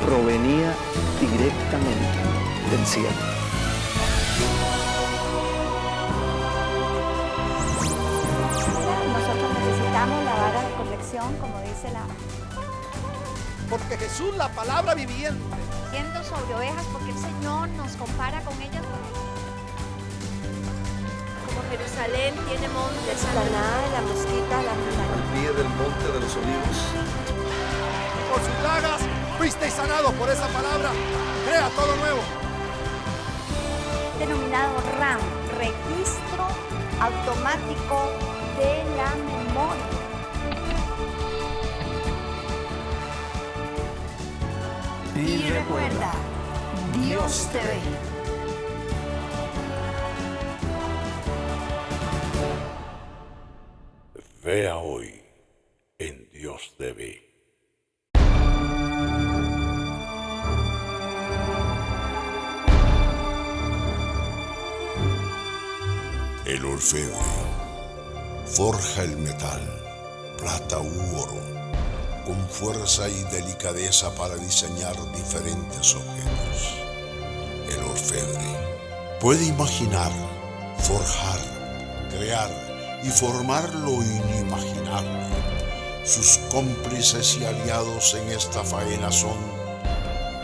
provenía directamente del cielo. Nosotros necesitamos la vara de corrección, como dice la... Porque Jesús, la palabra viviente, Yendo sobre ovejas, porque el Señor nos compara con ellas. Como Jerusalén tiene montes, Explanada de la mosquita, la montaña. al pie del monte de los olivos. por sus llagas fuisteis sanados. Por esa palabra, crea todo nuevo. Denominado RAM, registro automático de la memoria. Y recuerda, Dios te ve. Vea hoy en Dios te ve. El orfebre forja el metal, plata u oro, con fuerza y delicadeza para diseñar diferentes objetos. El orfebre puede imaginar, forjar, crear y formar lo inimaginable. Sus cómplices y aliados en esta faena son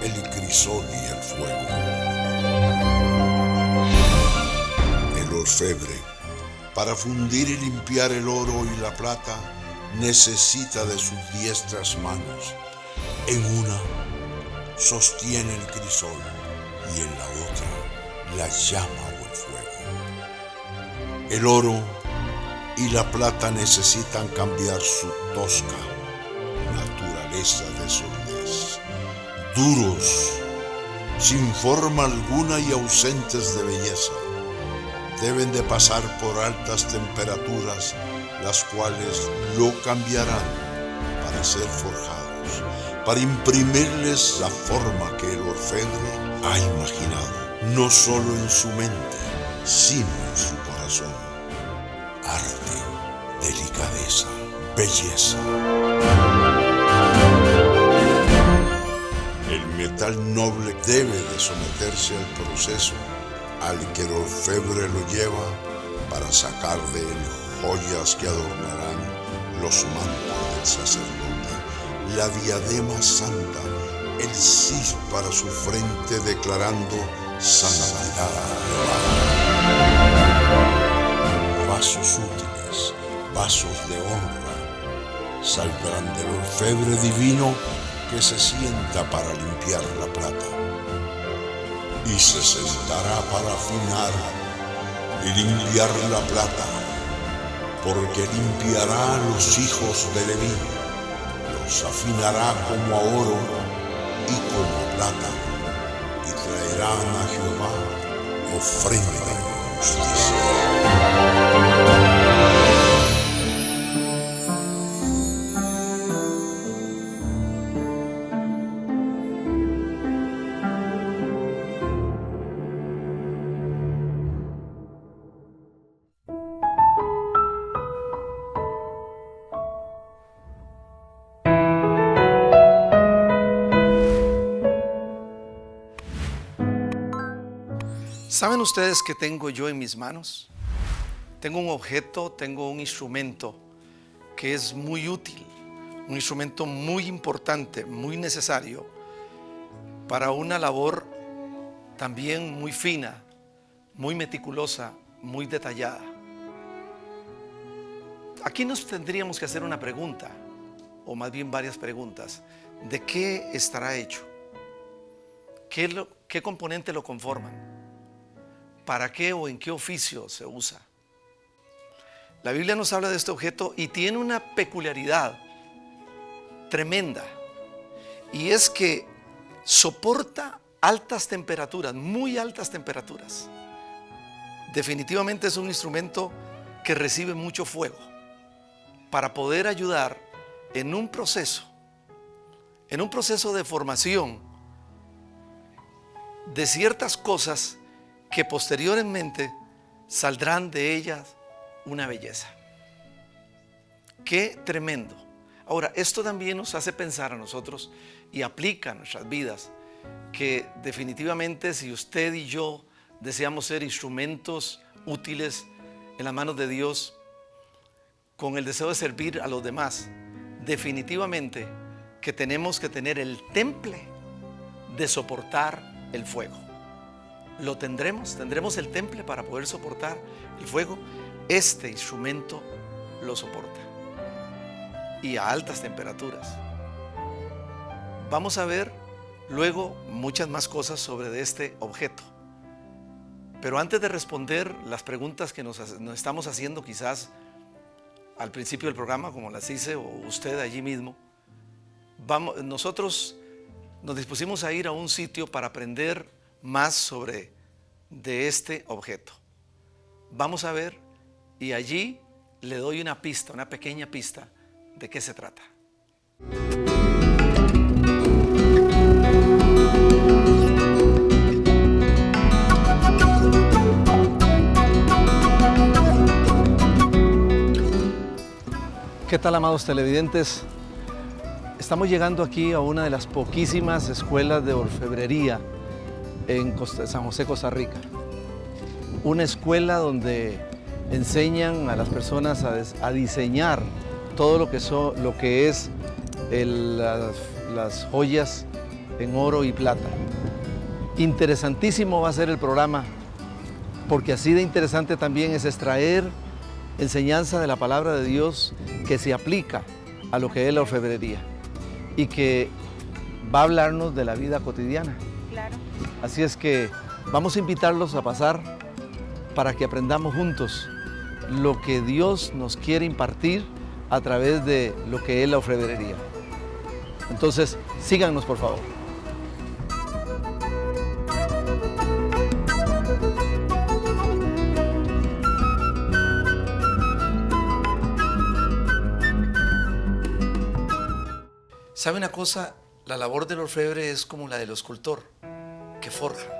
el crisol y el fuego. El orfebre, para fundir y limpiar el oro y la plata, necesita de sus diestras manos. En una sostiene el crisol y en la otra la llama o el fuego. El oro y la plata necesitan cambiar su tosca naturaleza de sordez. Duros, sin forma alguna y ausentes de belleza, deben de pasar por altas temperaturas, las cuales lo cambiarán para ser forjados, para imprimirles la forma que el orfebre ha imaginado, no solo en su mente, sino en su corazón. Arte, delicadeza, belleza. El metal noble debe de someterse al proceso al que el orfebre lo lleva para sacar de él joyas que adornarán los mantos del sacerdote, la diadema santa, el cis para su frente declarando santidad elevada. Vasos útiles, vasos de honra, saldrán del orfebre divino que se sienta para limpiar la plata. Y se sentará para afinar y limpiar la plata, porque limpiará a los hijos de Leví, los afinará como a oro y como a plata, y traerán a Jehová ofrenda de justicia. ¿Saben ustedes qué tengo yo en mis manos? Tengo un objeto, tengo un instrumento que es muy útil, un instrumento muy importante, muy necesario para una labor también muy fina, muy meticulosa, muy detallada. Aquí nos tendríamos que hacer una pregunta, o más bien varias preguntas. ¿De qué estará hecho? ¿Qué componentes lo conforman? ¿Para qué o en qué oficio se usa? La Biblia nos habla de este objeto y tiene una peculiaridad tremenda, y es que soporta altas temperaturas, muy altas temperaturas. Definitivamente es un instrumento que recibe mucho fuego para poder ayudar en un proceso de formación de ciertas cosas que posteriormente saldrán de ellas una belleza. ¡Qué tremendo! Ahora, esto también nos hace pensar a nosotros y aplica a nuestras vidas, que definitivamente si usted y yo deseamos ser instrumentos útiles en las manos de Dios, con el deseo de servir a los demás, definitivamente que tenemos que tener el temple de soportar el fuego. Lo tendremos el temple para poder soportar el fuego. Este instrumento lo soporta y a altas temperaturas. Vamos a ver luego muchas más cosas sobre este objeto. Pero antes de responder las preguntas que nos estamos haciendo quizás al principio del programa, como las hice o usted allí mismo, nosotros nos dispusimos a ir a un sitio para aprender más sobre de este objeto. Vamos a ver y allí le doy una pista, una pequeña pista de qué se trata. ¿Qué tal, amados televidentes? Estamos llegando aquí a una de las poquísimas escuelas de orfebrería en San José, Costa Rica. Una escuela donde enseñan a las personas a diseñar todo lo que es las joyas en oro y plata. Interesantísimo va a ser el programa, porque así de interesante también es extraer enseñanza de la palabra de Dios que se aplica a lo que es la orfebrería y que va a hablarnos de la vida cotidiana. Claro. Así es que vamos a invitarlos a pasar para que aprendamos juntos lo que Dios nos quiere impartir a través de lo que es la orfebrería. Entonces, síganos por favor. ¿Sabe una cosa? La labor del orfebre es como la del escultor, que forja.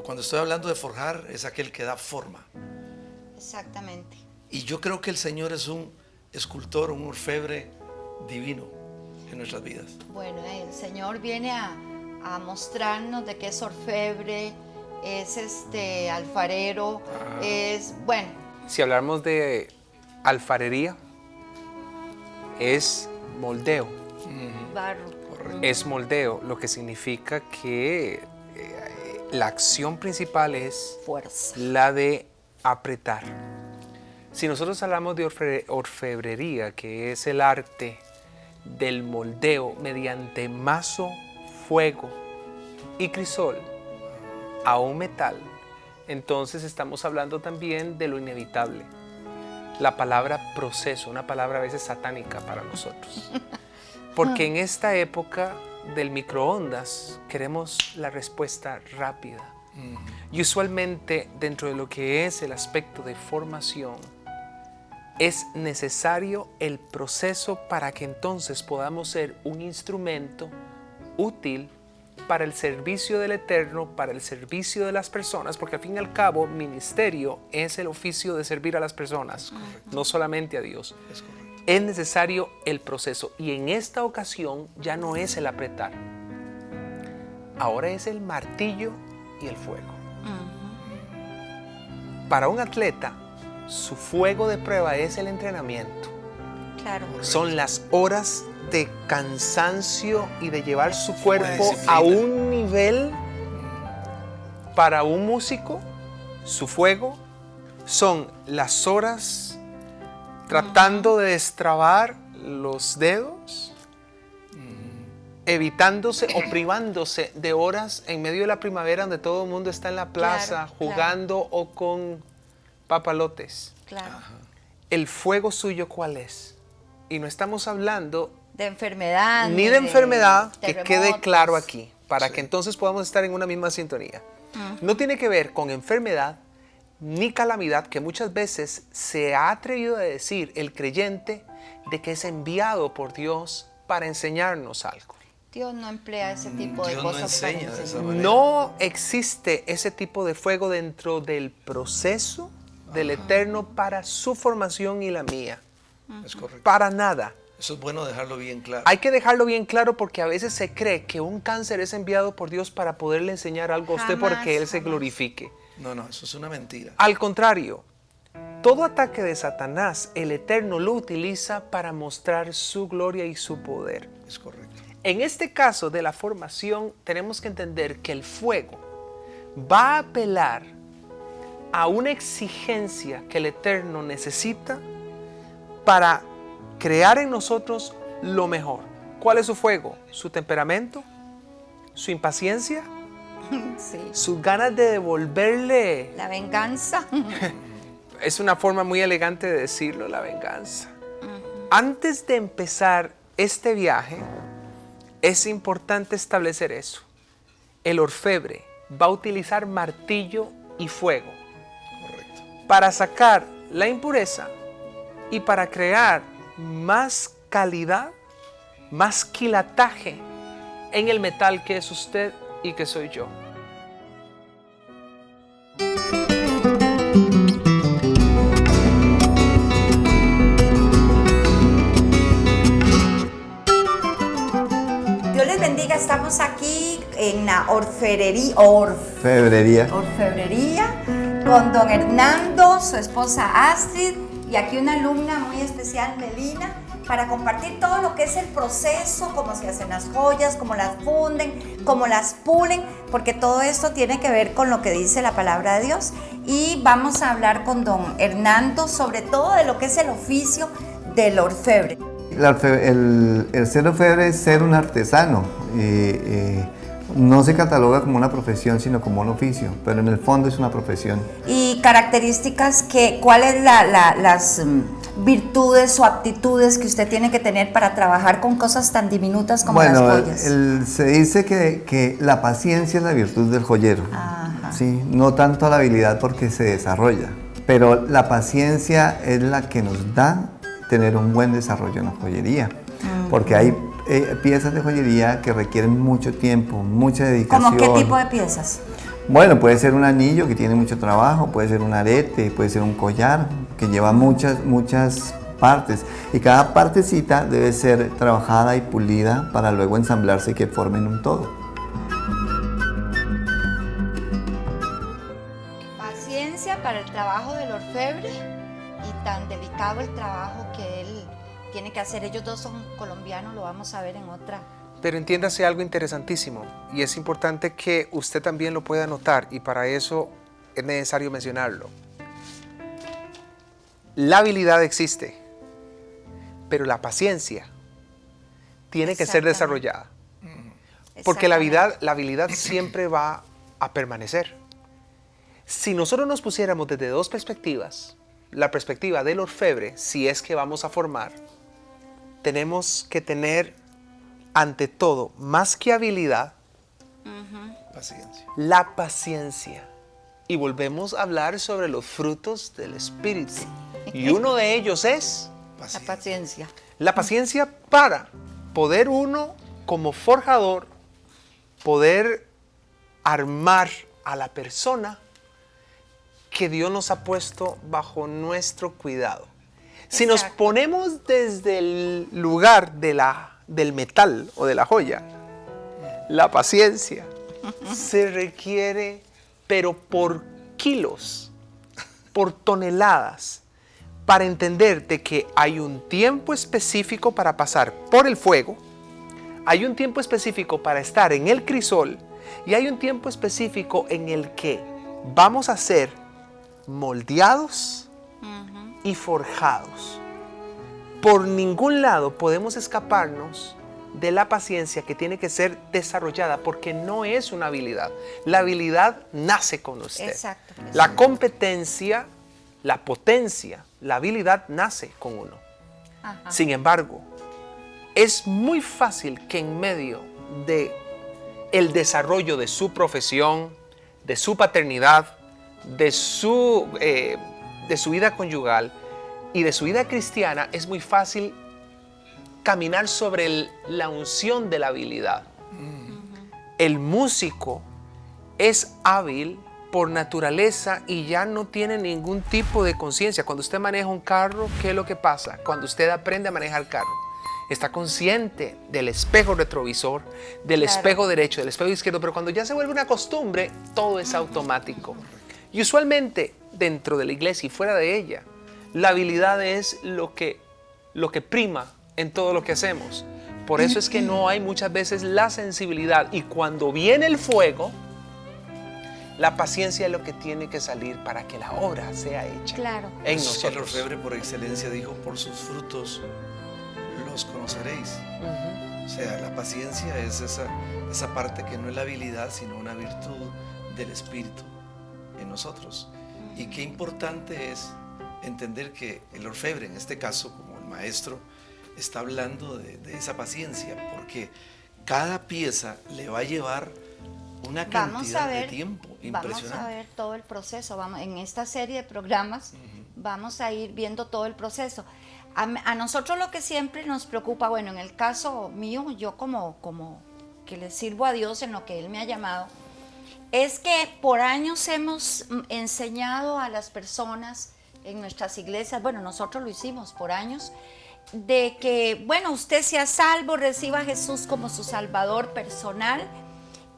Cuando estoy hablando de forjar, es aquel que da forma. Exactamente. Y yo creo que el Señor es un escultor, un orfebre divino en nuestras vidas. Bueno, el Señor viene a mostrarnos de qué es orfebre, es alfarero, es, bueno. Si hablamos de alfarería, es moldeo. Barro. Es moldeo, lo que significa que la acción principal es Fuerza. la de apretar. Si nosotros hablamos de orfebrería, que es el arte del moldeo mediante mazo, fuego y crisol a un metal, entonces estamos hablando también de lo inevitable. La palabra proceso, una palabra a veces satánica para nosotros. Porque en esta época del microondas queremos la respuesta rápida. Y usualmente dentro de lo que es el aspecto de formación, es necesario el proceso para que entonces podamos ser un instrumento útil para el servicio del Eterno, para el servicio de las personas, porque al fin y al cabo, ministerio es el oficio de servir a las personas, no solamente a Dios. Es necesario el proceso, y en esta ocasión ya no es el apretar, ahora es el martillo y el fuego. Para un atleta, su fuego de prueba es el entrenamiento. Claro. Son las horas de cansancio y de llevar su cuerpo a un nivel. Para un músico, su fuego son las horas tratando de destrabar los dedos, evitándose o privándose de horas en medio de la primavera donde todo el mundo está en la plaza jugando o con papalotes. Claro. ¿El fuego suyo cuál es? Y no estamos hablando De enfermedad. ni de enfermedad, que terremotos. quede claro aquí, para que entonces podamos estar en una misma sintonía. No tiene que ver con enfermedad ni calamidad, que muchas veces se ha atrevido a decir el creyente de que es enviado por Dios para enseñarnos algo. Dios no emplea ese tipo de Dios no cosas para enseña de esa enseñar. manera. No existe ese tipo de fuego dentro del proceso del Eterno para su formación y la mía. Es correcto. Para nada. Eso es bueno dejarlo bien claro. Hay que dejarlo bien claro porque a veces se cree que un cáncer es enviado por Dios para poderle enseñar algo a usted Jamás, porque Él se jamás. glorifique. No, eso es una mentira. Al contrario, todo ataque de Satanás, el Eterno lo utiliza para mostrar su gloria y su poder. Es correcto. En este caso de la formación, tenemos que entender que el fuego va a apelar a una exigencia que el Eterno necesita para crear en nosotros lo mejor. ¿Cuál es su fuego? ¿Su temperamento? ¿Su impaciencia? Sí. ¿Sus ganas de devolverle? La venganza. Es una forma muy elegante de decirlo, la venganza. Antes de empezar este viaje, es importante establecer eso. El orfebre va a utilizar martillo y fuego para sacar la impureza y para crear más calidad, más quilataje en el metal que es usted y que soy yo. Dios les bendiga, estamos aquí en la orfebrería con don Hernando, su esposa Astrid y aquí una alumna muy especial, Melina, para compartir todo lo que es el proceso, cómo se hacen las joyas, cómo las funden, cómo las pulen, porque todo esto tiene que ver con lo que dice la palabra de Dios. Y vamos a hablar con don Hernando sobre todo de lo que es el oficio del orfebre. El ser orfebre es ser un artesano. No se cataloga como una profesión, sino como un oficio, pero en el fondo es una profesión. Y características ¿cuáles las virtudes o aptitudes que usted tiene que tener para trabajar con cosas tan diminutas como las joyas? Se dice que la paciencia es la virtud del joyero. Ajá. ¿Sí? No tanto la habilidad porque se desarrolla, pero la paciencia es la que nos da tener un buen desarrollo en la joyería, porque hay piezas de joyería que requieren mucho tiempo, mucha dedicación. ¿Cómo qué tipo de piezas? Bueno, puede ser un anillo que tiene mucho trabajo, puede ser un arete, puede ser un collar que lleva muchas partes y cada partecita debe ser trabajada y pulida para luego ensamblarse y que formen un todo. Paciencia para el trabajo del orfebre y tan delicado el trabajo que él tiene que hacer. Ellos dos son colombianos, lo vamos a ver en otra. Pero entiéndase algo interesantísimo y es importante que usted también lo pueda notar y para eso es necesario mencionarlo. La habilidad existe, pero la paciencia tiene que ser desarrollada. Porque la habilidad siempre va a permanecer. Si nosotros nos pusiéramos desde dos perspectivas, la perspectiva del orfebre, si es que vamos a formar, tenemos que tener ante todo, más que habilidad, Paciencia. la paciencia. Y volvemos a hablar sobre los frutos del Espíritu. Y uno de ellos es La paciencia. la paciencia para poder uno, como forjador, poder armar a la persona que Dios nos ha puesto bajo nuestro cuidado. Si nos ponemos desde el lugar del metal o de la joya, la paciencia se requiere, pero por kilos, por toneladas, para entender de que hay un tiempo específico para pasar por el fuego, hay un tiempo específico para estar en el crisol y hay un tiempo específico en el que vamos a ser moldeados y forjados. Por ningún lado podemos escaparnos de la paciencia que tiene que ser desarrollada porque no es una habilidad. La habilidad nace con usted. Exacto. La competencia, la potencia, la habilidad nace con uno. Ajá. Sin embargo, es muy fácil que en medio de el desarrollo de su profesión, de su paternidad, de su vida conyugal y de su vida cristiana, es muy fácil caminar sobre la unción de la habilidad. El músico es hábil por naturaleza y ya no tiene ningún tipo de conciencia. Cuando usted maneja un carro, ¿qué es lo que pasa? Cuando usted aprende a manejar carro, está consciente del espejo retrovisor, del Claro. espejo derecho, del espejo izquierdo, pero cuando ya se vuelve una costumbre, todo es automático. Y usualmente dentro de la iglesia y fuera de ella, la habilidad es lo que prima en todo lo que hacemos. Por eso es que no hay muchas veces la sensibilidad, y cuando viene el fuego, la paciencia es lo que tiene que salir para que la obra sea hecha Claro. en El nosotros. orfebre por excelencia dijo, por sus frutos los conoceréis. O sea, la paciencia es esa parte que no es la habilidad, sino una virtud del Espíritu en nosotros. Y qué importante es entender que el orfebre, en este caso, como el maestro, está hablando de esa paciencia, porque cada pieza le va a llevar una cantidad de tiempo impresionante. Vamos a ver todo el proceso. En esta serie de programas vamos a ir viendo todo el proceso. A nosotros lo que siempre nos preocupa, bueno, en el caso mío, yo como que le sirvo a Dios en lo que Él me ha llamado, es que por años hemos enseñado a las personas en nuestras iglesias, bueno, nosotros lo hicimos por años, de que, bueno, usted sea salvo, reciba a Jesús como su Salvador personal,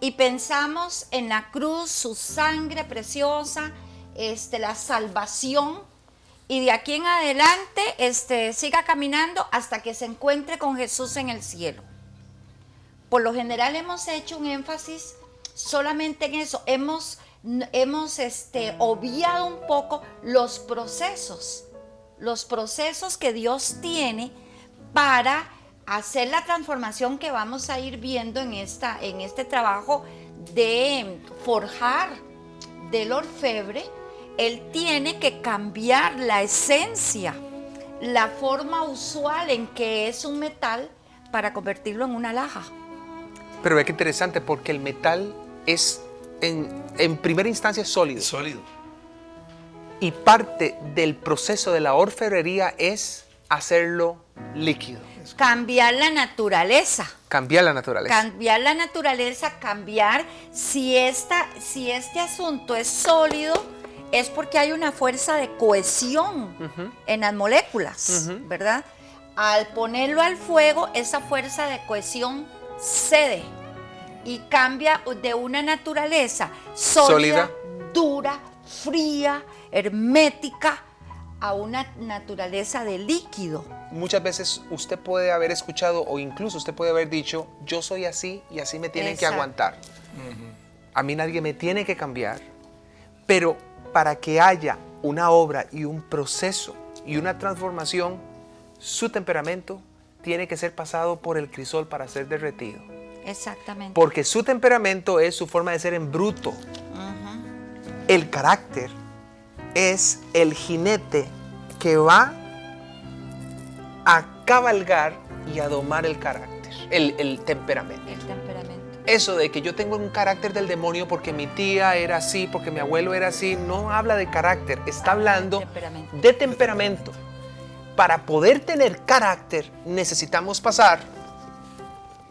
y pensamos en la cruz, su sangre preciosa, la salvación, y de aquí en adelante siga caminando hasta que se encuentre con Jesús en el cielo. Por lo general hemos hecho un énfasis solamente en eso, hemos obviado un poco los procesos que Dios tiene para hacer la transformación que vamos a ir viendo en este trabajo de forjar del orfebre. Él tiene que cambiar la esencia, la forma usual en que es un metal para convertirlo en una alhaja. Pero ve que interesante, porque el metal es en primera instancia sólido. Sólido. Y parte del proceso de la orfebrería es hacerlo líquido. Cambiar la naturaleza. Cambiar la naturaleza. Cambiar la naturaleza, cambiar si este asunto es sólido, es porque hay una fuerza de cohesión en las moléculas, ¿verdad? Al ponerlo al fuego, esa fuerza de cohesión cede y cambia de una naturaleza sólida, dura, fría, hermética, a una naturaleza de líquido. Muchas veces usted puede haber escuchado, o incluso usted puede haber dicho, yo soy así y así me tienen que aguantar. A mí nadie me tiene que cambiar, pero para que haya una obra y un proceso y una transformación, su temperamento tiene que ser pasado por el crisol para ser derretido. Exactamente. Porque su temperamento es su forma de ser en bruto. El carácter es el jinete que va a cabalgar y a domar el carácter, el temperamento. El temperamento. Eso de que yo tengo un carácter del demonio porque mi tía era así, porque mi abuelo era así, no habla de carácter, está hablando de temperamento. Para poder tener carácter necesitamos pasar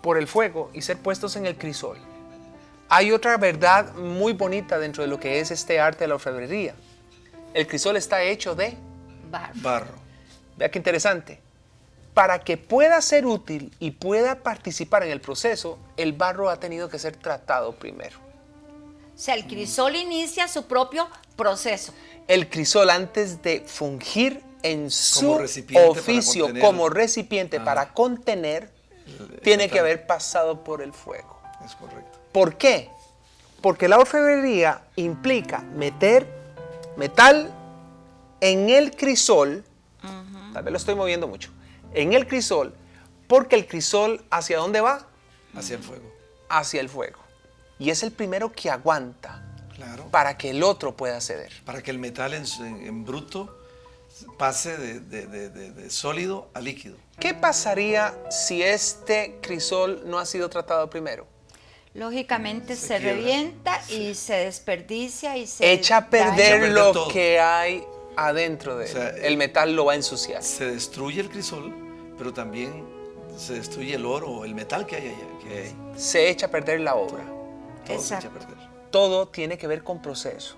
por el fuego y ser puestos en el crisol. Hay otra verdad muy bonita dentro de lo que es este arte de la orfebrería. El crisol está hecho de barro. Vea qué interesante. Para que pueda ser útil y pueda participar en el proceso, el barro ha tenido que ser tratado primero. O sea, el crisol inicia su propio proceso. El crisol, antes de fungir en su recipiente oficio para contener. como recipiente para contener, tiene que haber pasado por el fuego. Es correcto. ¿Por qué? Porque la orfebrería implica meter metal en el crisol, tal vez lo estoy moviendo mucho, en el crisol, porque el crisol, ¿hacia dónde va? Hacia el fuego. Hacia el fuego. Y es el primero que aguanta, Claro. para que el otro pueda ceder. Para que el metal en bruto pase de sólido a líquido. ¿Qué pasaría si este crisol no ha sido tratado primero? Lógicamente se quiebra. revienta y se desperdicia y se Echa a daña. perder perder lo todo. que hay adentro de él. O sea, el metal lo va a ensuciar. Se destruye el crisol, pero también se destruye el oro o el metal que hay allá. Que hay. Se echa a perder la obra. Todo se echa a Exacto. perder. Todo tiene que ver con proceso.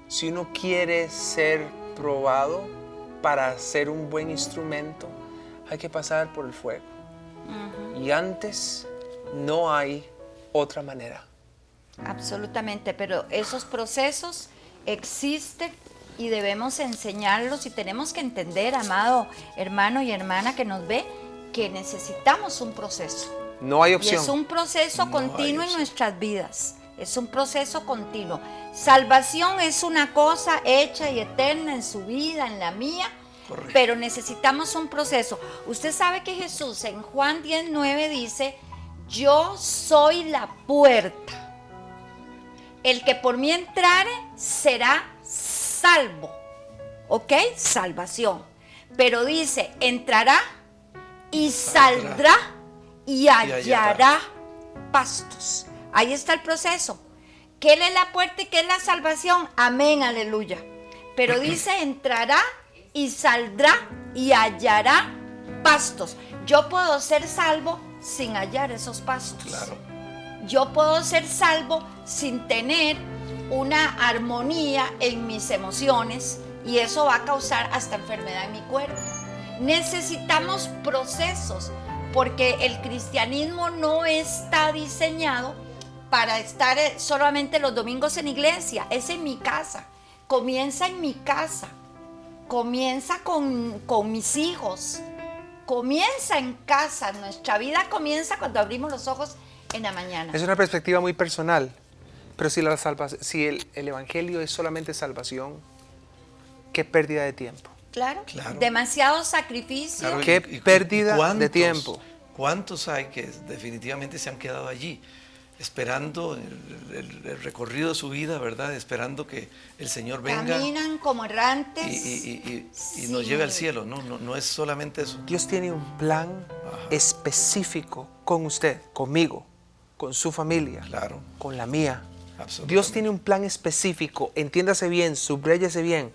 Si uno quiere ser probado para ser un buen instrumento, hay que pasar por el fuego. Y antes no hay otra manera. Absolutamente, pero esos procesos existen y debemos enseñarlos y tenemos que entender, amado hermano y hermana que nos ve, que necesitamos un proceso. No hay Y opción. es un proceso continuo en nuestras vidas. Es un proceso continuo. Salvación es una cosa hecha y eterna en su vida, en la mía. Correcto. Pero necesitamos un proceso. Usted sabe que Jesús en Juan 10:9 dice: yo soy la puerta. El que por mí entrare será salvo. ¿Ok? Salvación. Pero dice, entrará y saldrá y hallará pastos. Ahí está el proceso. ¿Qué es la puerta y qué es la salvación? Amén, aleluya. Pero dice, entrará y saldrá y hallará pastos. Yo puedo ser salvo sin hallar esos pastos. Claro. Yo puedo ser salvo sin tener una armonía en mis emociones y eso va a causar hasta enfermedad en mi cuerpo. Necesitamos procesos porque el cristianismo no está diseñado para estar solamente los domingos en iglesia, es en mi casa. Comienza en mi casa, comienza con mis hijos, comienza en casa. Nuestra vida comienza cuando abrimos los ojos en la mañana. Es una perspectiva muy personal, pero si el evangelio es solamente salvación, qué pérdida de tiempo. Claro. Claro. Demasiado sacrificio. Claro, Qué pérdida de cuántos- tiempo. ¿Cuántos hay que definitivamente se han quedado allí, esperando el recorrido de su vida, ¿verdad? Esperando que el Señor venga Caminan como errantes. y Sí. nos lleve al cielo. No es solamente eso. Dios tiene un plan específico con usted, conmigo, con su familia, Claro. con la mía. Absolutamente. Dios tiene un plan específico, entiéndase bien, subráyese bien,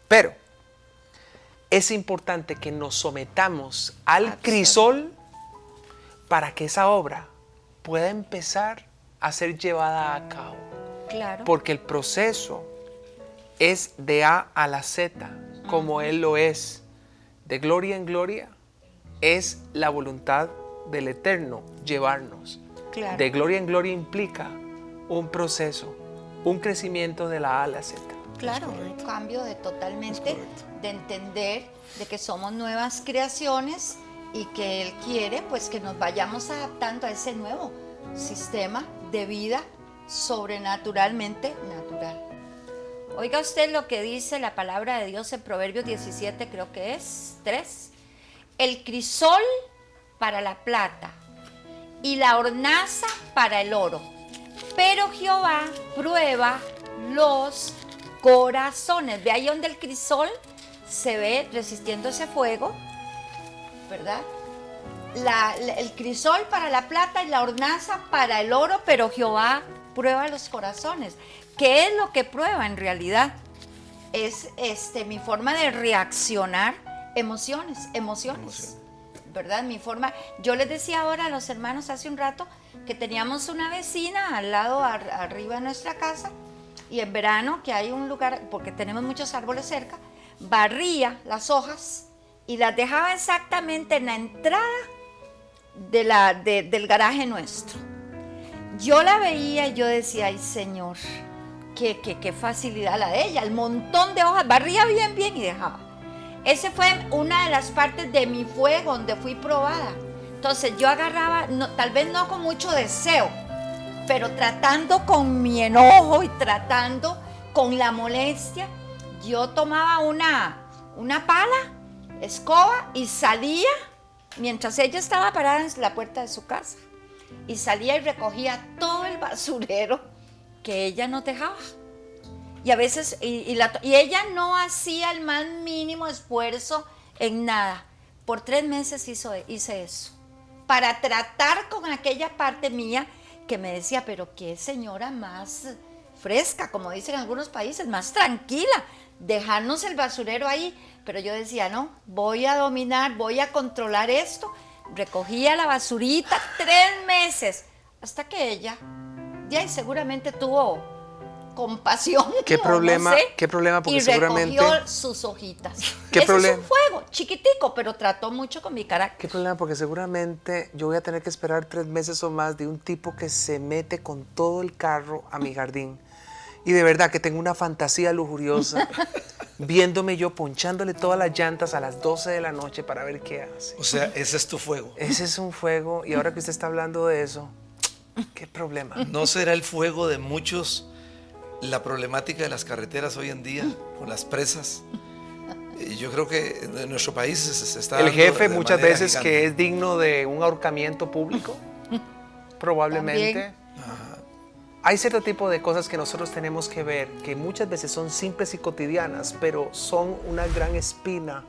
pero es importante que nos sometamos al crisol para que esa obra pueda empezar a ser llevada a cabo. Claro. Porque el proceso es de A a la Z, como Él lo es. De gloria en gloria es la voluntad del Eterno llevarnos. Claro. De gloria en gloria implica un proceso, un crecimiento de la A a la Z. Claro, un cambio de totalmente, Es correcto. de entender de que somos nuevas creaciones y que Él quiere pues que nos vayamos adaptando a ese nuevo sistema de vida sobrenaturalmente natural. Oiga usted lo que dice la palabra de Dios en Proverbios 17, creo que es 3. El crisol para la plata y la hornaza para el oro. Pero Jehová prueba los corazones. Ve ahí donde el crisol se ve resistiendo ese fuego, ¿verdad? El crisol para la plata y la hornaza para el oro, pero Jehová prueba los corazones. ¿Qué es lo que prueba en realidad? Es mi forma de reaccionar, emociones, ¿verdad? Mi forma. Yo les decía ahora a los hermanos hace un rato que teníamos una vecina al lado, arriba de nuestra casa, y en verano, que hay un lugar, porque tenemos muchos árboles cerca, barría las hojas y las dejaba exactamente en la entrada del garaje nuestro. Yo la veía y yo decía, ay Señor, qué facilidad la de ella, el montón de hojas, barría bien y dejaba. Esa fue una de las partes de mi fuego donde fui probada. Entonces yo agarraba, tal vez no con mucho deseo, pero tratando con mi enojo y tratando con la molestia, yo tomaba una pala, escoba y salía, mientras ella estaba parada en la puerta de su casa, y salía y recogía todo el basurero que ella nos dejaba. Y a veces, y ella no hacía el más mínimo esfuerzo en nada. Por 3 meses hice eso, para tratar con aquella parte mía que me decía, pero qué señora más fresca, como dicen en algunos países, más tranquila, dejarnos el basurero ahí. Pero yo decía, no, voy a dominar, voy a controlar esto. Recogía la basurita 3 meses, hasta que ella ya seguramente tuvo compasión. ¿Qué o problema? no sé, ¿Qué problema? Porque y seguramente recogió sus hojitas. ¿Qué Ese problema? es un fuego. chiquitico, pero trató mucho con mi carácter. ¿Qué problema? Porque seguramente yo voy a tener que esperar 3 meses o más de un tipo que se mete con todo el carro a mi jardín. Y de verdad que tengo una fantasía lujuriosa viéndome yo ponchándole todas las llantas a las 12 de la noche para ver qué hace. O sea, ese es tu fuego. Ese es un fuego. Y ahora que usted está hablando de eso, ¿qué problema? ¿No será el fuego de muchos la problemática de las carreteras hoy en día con las presas? Yo creo que en nuestro país se está El dando jefe de muchas manera veces gigante. que es digno de un ahorcamiento público, probablemente. Hay cierto tipo de cosas que nosotros tenemos que ver, que muchas veces son simples y cotidianas, pero son una gran espina,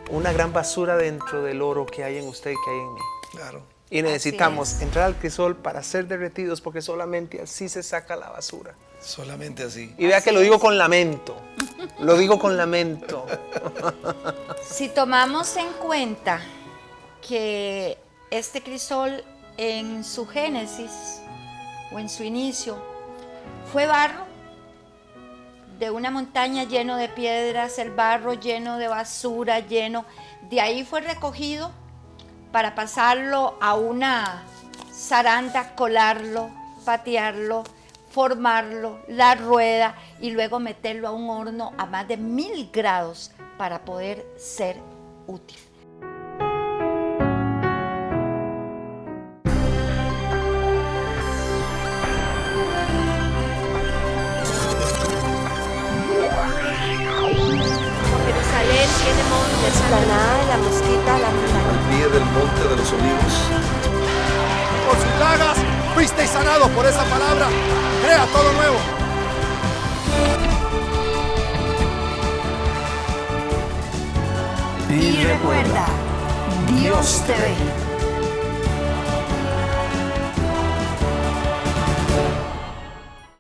una gran basura dentro del oro que hay en usted y que hay en mí. Claro. Y necesitamos Así es. entrar al crisol para ser derretidos, porque solamente así se saca la basura. Solamente así. Y vea que lo digo con lamento, lo digo con lamento. Si tomamos en cuenta que este crisol en su génesis o en su inicio fue barro de una montaña lleno de piedras, el barro lleno de basura, lleno, de ahí fue recogido para pasarlo a una zaranda, colarlo, patearlo, formarlo, la rueda y luego meterlo a un horno a más de 1000 grados para poder ser útil. Jerusalén tiene montes, Explanada de la Mosquita, la montaña. Al pie del monte de los olivos. Por sus llagas fuisteis sanados por esa palabra. Crea todo nuevo. Y recuerda, Dios te ve.